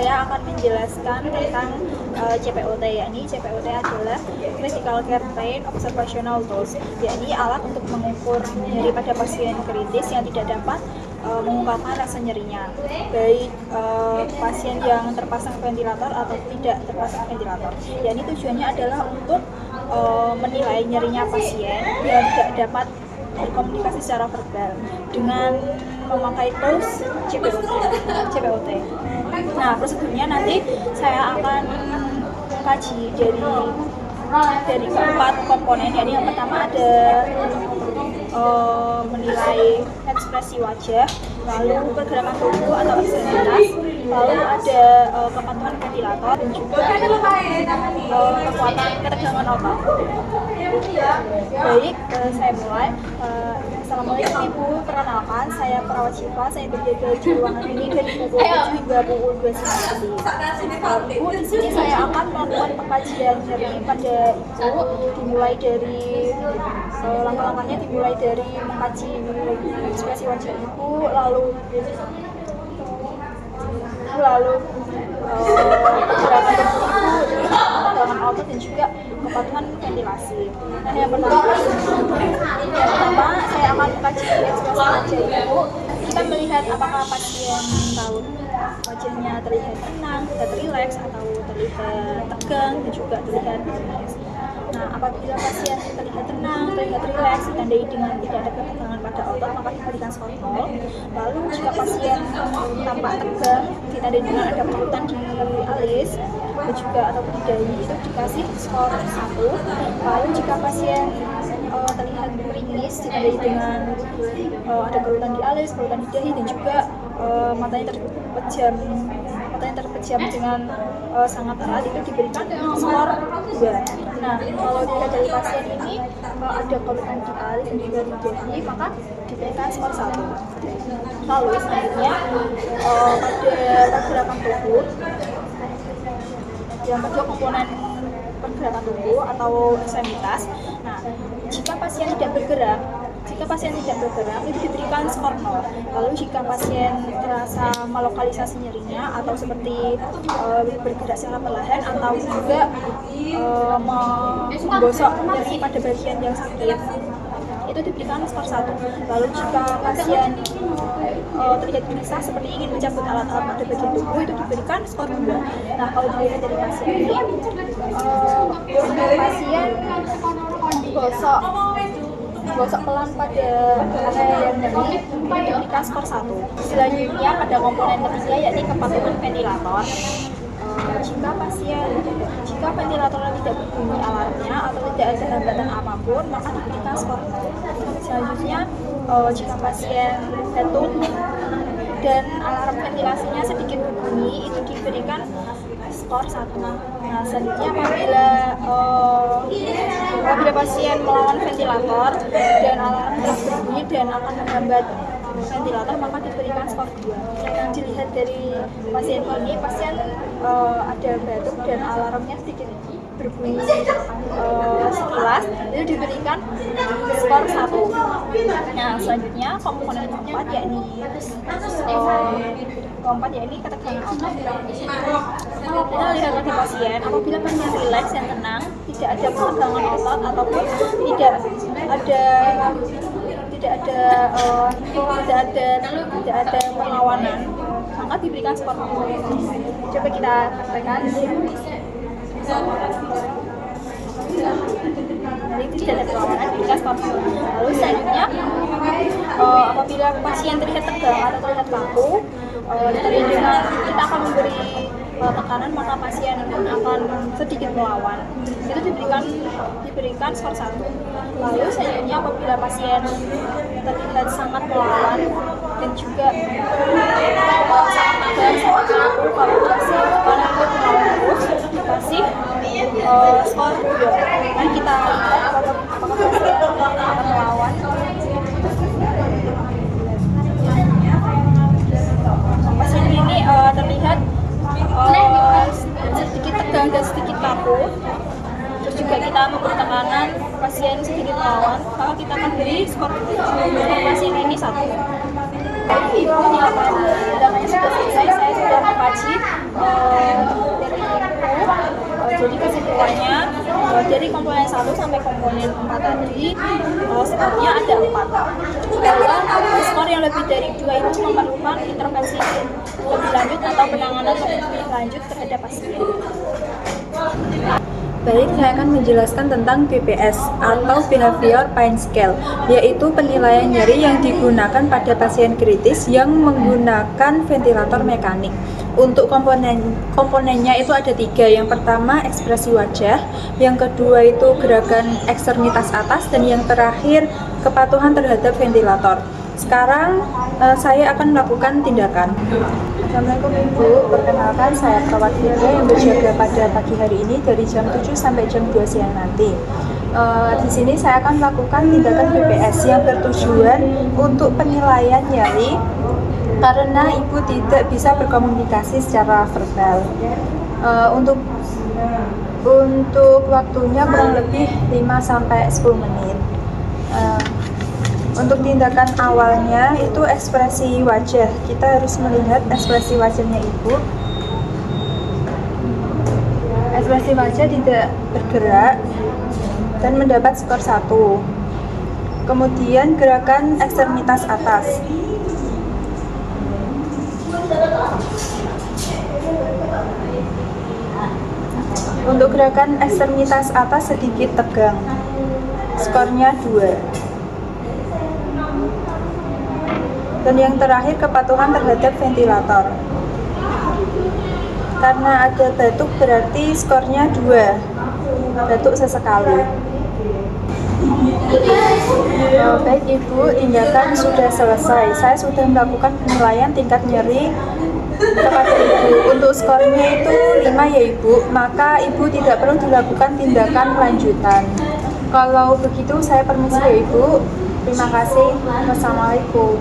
saya akan menjelaskan tentang CPOT, yakni CPOT adalah Critical Care Pain Observational Tools, yakni alat untuk mengukur nyeri pada pasien kritis yang tidak dapat mengungkapkan rasa nyerinya, baik pasien yang terpasang ventilator atau tidak terpasang ventilator. Yakni tujuannya adalah untuk menilai nyerinya pasien yang tidak dapat berkomunikasi secara verbal dengan memakai tools CPOT. Nah, prosedurnya nanti saya akan mengkaji dari keempat komponen. Jadi yang pertama ada menilai ekspresi wajah, lalu pergerakan tubuh atau ekstremitas, lalu ada kepatuhan ventilator dan juga kekuatan ketegangan otot. Baik, saya mulai. Assalamualaikum Ibu, perkenalkan saya perawat Syifa, saya berjaga di ruangan ini dari pukul 7 hingga pukul 2 siang tadi. Ibu, di sini saya akan melakukan pengkajian nyeri pada Ibu, dimulai dari langkah-langkahnya dimulai dari mengkaji ekspresi wajah Ibu, lalu gerakan tubuh Ibu, ketegangan otot dan juga kepatuhan ventilasi. Nah, yang pertama saya akan mengkaji ekspresi wajah Ibu. Kita melihat apakah pasien tahu wajahnya terlihat tenang, terlihat rileks, atau terlihat tegang dan juga terlihat stres. Nah, apabila pasien terlihat tenang, terlihat rileks, ditandai dengan tidak ada ketegangan pada otot, maka diberikan skor 0. Lalu jika pasien tampak tegang, ditandai dengan ada kerutan di alis dan juga ataupun di dahi, itu dikasih skor 1. Lalu jika pasien terlihat meringis, ditandai dengan ada kerutan di alis, kerutan di dahi dan juga matanya terpejam dengan sangat erat, itu diberikan skor 2. Nah, kalau dilihat dari pasien ini ada kerutan di alis dan juga di dahi, maka diberikan skor 1. Lalu selanjutnya pada pergerakan tubuh, yang kedua komponen pergerakan tubuh atau ekstremitas. Nah, jika pasien tidak bergerak itu diberikan skor 0. Lalu jika pasien terasa melokalisasi nyerinya atau seperti bergerak secara perlahan atau juga menggosok nyeri pada bagian yang sakit, itu diberikan skor 1. Lalu jika pasien terlihat gelisah seperti ingin mencabut alat-alat pada bagian tubuh, itu diberikan skor 2. Nah, kalau dilihat dari pasien ini, pasien gosok pelan pada area yang nyeri, itu diberikan skor 1. Selanjutnya pada komponen ketiga, yakni kepatuhan ventilator. Jika ventilatornya tidak berbunyi alarmnya atau tidak ada hambatan apapun, maka diberikan skor 0. Selanjutnya, jika pasien batuk dan alarm ventilasinya sedikit berbunyi, itu diberikan skor 1. Nah, selanjutnya apabila pasien melawan ventilator dan alarm terus berbunyi dan akan menghambat ventilator, maka diberikan skor 2. Yang dilihat dari pasien ini, pasien ada batuk dan alarmnya sedikit berbunyi sekilas, itu diberikan skor 1. Nah, selanjutnya komponen keempat yakni ketegangan otot. Kalau kita lihat pada pasien, apabila pasien rileks dan tenang, tidak ada ketegangan otot ataupun tidak ada perlawanan, maka diberikan skor 0. Coba kita praktekkan. Jadi tidak ada perlawanan, diberikan skor 0. Lalu selanjutnya, apabila pasien terlihat tegang atau terlihat kaku, dengan kita akan memberi tekanan, maka pasien akan sedikit melawan, itu diberikan skor 1. Lalu selanjutnya, apabila pasien terlihat sangat melawan dan juga sangat tegang, sangat kaku, kalau masih melawan terus, dikasih skor 2. Mari kita lihat apakah pasien akan melawan. Pasien ini terlihat sedikit tegang dan sedikit kaku. Terus juga kita memberi tekanan, pasien sedikit melawan, maka kita akan beri skor pasien ini 1. Ibu, tindakannya sudah selesai. Saya sudah mengkaji dari jadi kesimpulannya dari komponen 1 sampai komponen 4 tadi skornya ada 4. Kalau skor yang lebih dari 2 itu memerlukan intervensi lebih lanjut atau penanganan lebih lanjut terhadap pasien. Baik, saya akan menjelaskan tentang BPS atau Behavior Pain Scale, yaitu penilaian nyeri yang digunakan pada pasien kritis yang menggunakan ventilator mekanik. Untuk komponennya itu ada 3. Yang pertama ekspresi wajah, yang kedua itu gerakan eksternitas atas, dan yang terakhir kepatuhan terhadap ventilator. Sekarang saya akan melakukan tindakan. Assalamualaikum Ibu, perkenalkan saya perawat Hilda yang berjaga pada pagi hari ini dari jam 7 sampai jam 2 siang nanti. Di sini saya akan melakukan tindakan BPS yang bertujuan untuk penilaian nyeri karena Ibu tidak bisa berkomunikasi secara verbal. Untuk waktunya kurang lebih 5 sampai 10 menit. Untuk tindakan awalnya itu ekspresi wajah. Kita harus melihat ekspresi wajahnya Ibu. Ekspresi wajah tidak bergerak dan mendapat skor 1. Kemudian gerakan ekstremitas atas. Untuk gerakan ekstremitas atas sedikit tegang. Skornya 2. Dan yang terakhir kepatuhan terhadap ventilator. Karena ada batuk berarti skornya 2. Batuk sesekali. Baik Ibu, tindakan sudah selesai. Saya sudah melakukan penilaian tingkat nyeri kepada Ibu. Untuk skornya itu 5 ya Ibu, maka Ibu tidak perlu dilakukan tindakan lanjutan. Kalau begitu saya permisi ya Ibu. Terima kasih. Wassalamualaikum.